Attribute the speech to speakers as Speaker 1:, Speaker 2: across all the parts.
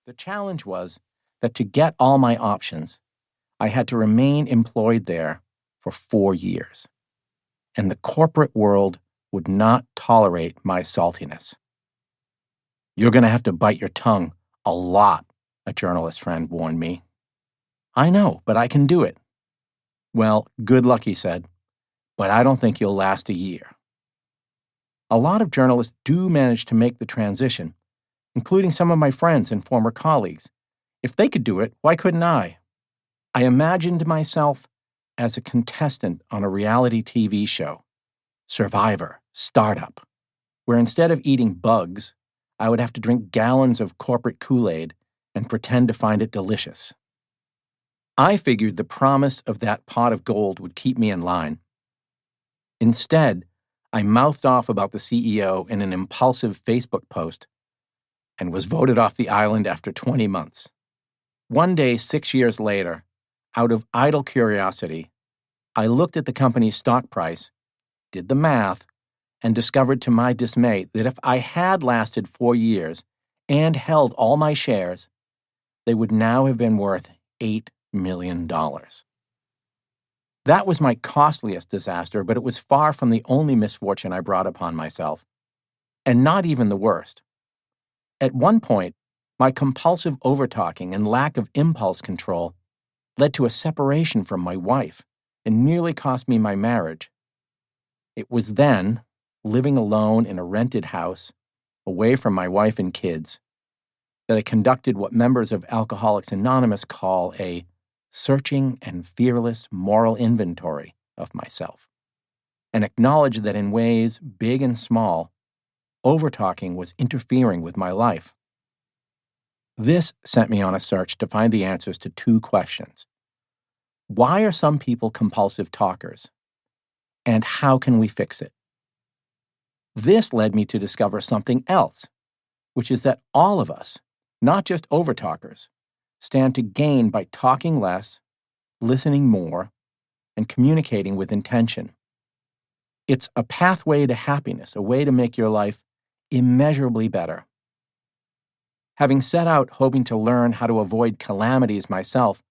Speaker 1: The challenge was that to get all my options, I had to remain employed there for 4 years. And the corporate world would not tolerate my saltiness. "You're going to have to bite your tongue a lot," a journalist friend warned me. "I know, but I can do it." "Well, good luck," he said, "but I don't think you'll last a year." A lot of journalists do manage to make the transition, including some of my friends and former colleagues. If they could do it, why couldn't I? I imagined myself as a contestant on a reality TV show, Survivor, Startup, where instead of eating bugs, I would have to drink gallons of corporate Kool-Aid and pretend to find it delicious. I figured the promise of that pot of gold would keep me in line. Instead, I mouthed off about the CEO in an impulsive Facebook post and was voted off the island after 20 months. One day, 6 years later, out of idle curiosity, I looked at the company's stock price, did the math, and discovered to my dismay that if I had lasted 4 years and held all my shares, they would now have been worth $8 million. That was my costliest disaster, but it was far from the only misfortune I brought upon myself, and not even the worst. At one point, my compulsive overtalking and lack of impulse control led to a separation from my wife and nearly cost me my marriage. It was then, living alone in a rented house, away from my wife and kids, that I conducted what members of Alcoholics Anonymous call a searching and fearless moral inventory of myself, and acknowledged that in ways big and small, overtalking was interfering with my life. This sent me on a search to find the answers to 2 questions. Why are some people compulsive talkers? And how can we fix it? This led me to discover something else, which is that all of us, not just overtalkers, stand to gain by talking less, listening more, and communicating with intention. It's a pathway to happiness, a way to make your life immeasurably better. Having set out hoping to learn how to avoid calamities myself,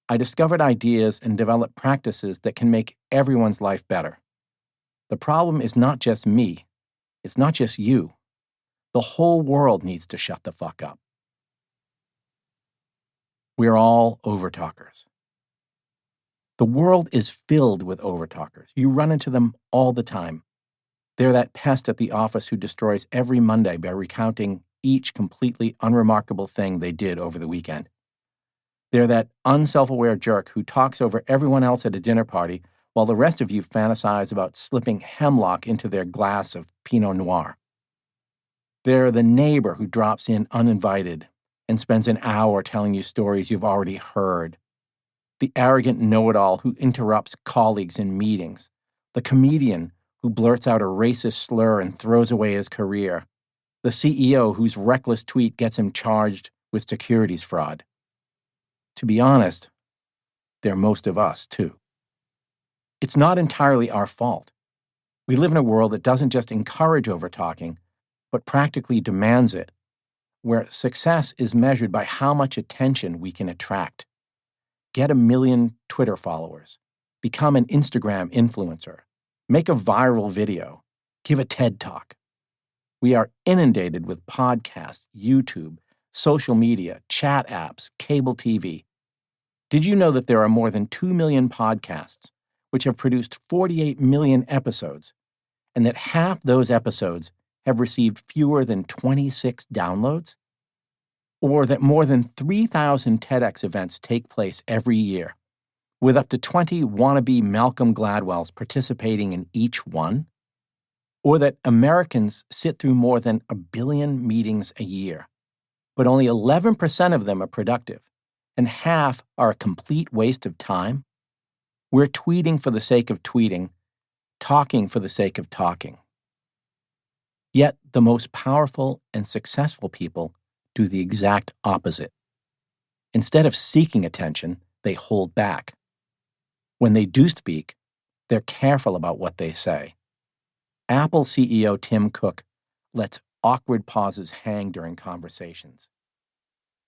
Speaker 1: I discovered ideas and developed practices that can make everyone's life better. The problem is not just me. It's not just you. The whole world needs to shut the fuck up. We're all overtalkers. The world is filled with overtalkers. You run into them all the time. They're that pest at the office who destroys every Monday by recounting each completely unremarkable thing they did over the weekend. They're that unself-aware jerk who talks over everyone else at a dinner party while the rest of you fantasize about slipping hemlock into their glass of Pinot Noir. They're the neighbor who drops in uninvited and spends an hour telling you stories you've already heard. The arrogant know-it-all who interrupts colleagues in meetings. The comedian who blurts out a racist slur and throws away his career. The CEO whose reckless tweet gets him charged with securities fraud. To be honest, they're most of us, too. It's not entirely our fault. We live in a world that doesn't just encourage overtalking, but practically demands it, where success is measured by how much attention we can attract. Get 1 million Twitter followers, become an Instagram influencer, make a viral video, give a TED Talk. We are inundated with podcasts, YouTube, social media, chat apps, cable TV. Did you know that there are more than 2 million podcasts, which have produced 48 million episodes, and that half those episodes have received fewer than 26 downloads? Or that more than 3,000 TEDx events take place every year, with up to 20 wannabe Malcolm Gladwells participating in each one? Or that Americans sit through more than 1 billion meetings a year, but only 11% of them are productive, and half are a complete waste of time? We're tweeting for the sake of tweeting, talking for the sake of talking. Yet the most powerful and successful people do the exact opposite. Instead of seeking attention, they hold back. When they do speak, they're careful about what they say. Apple CEO Tim Cook lets awkward pauses hang during conversations.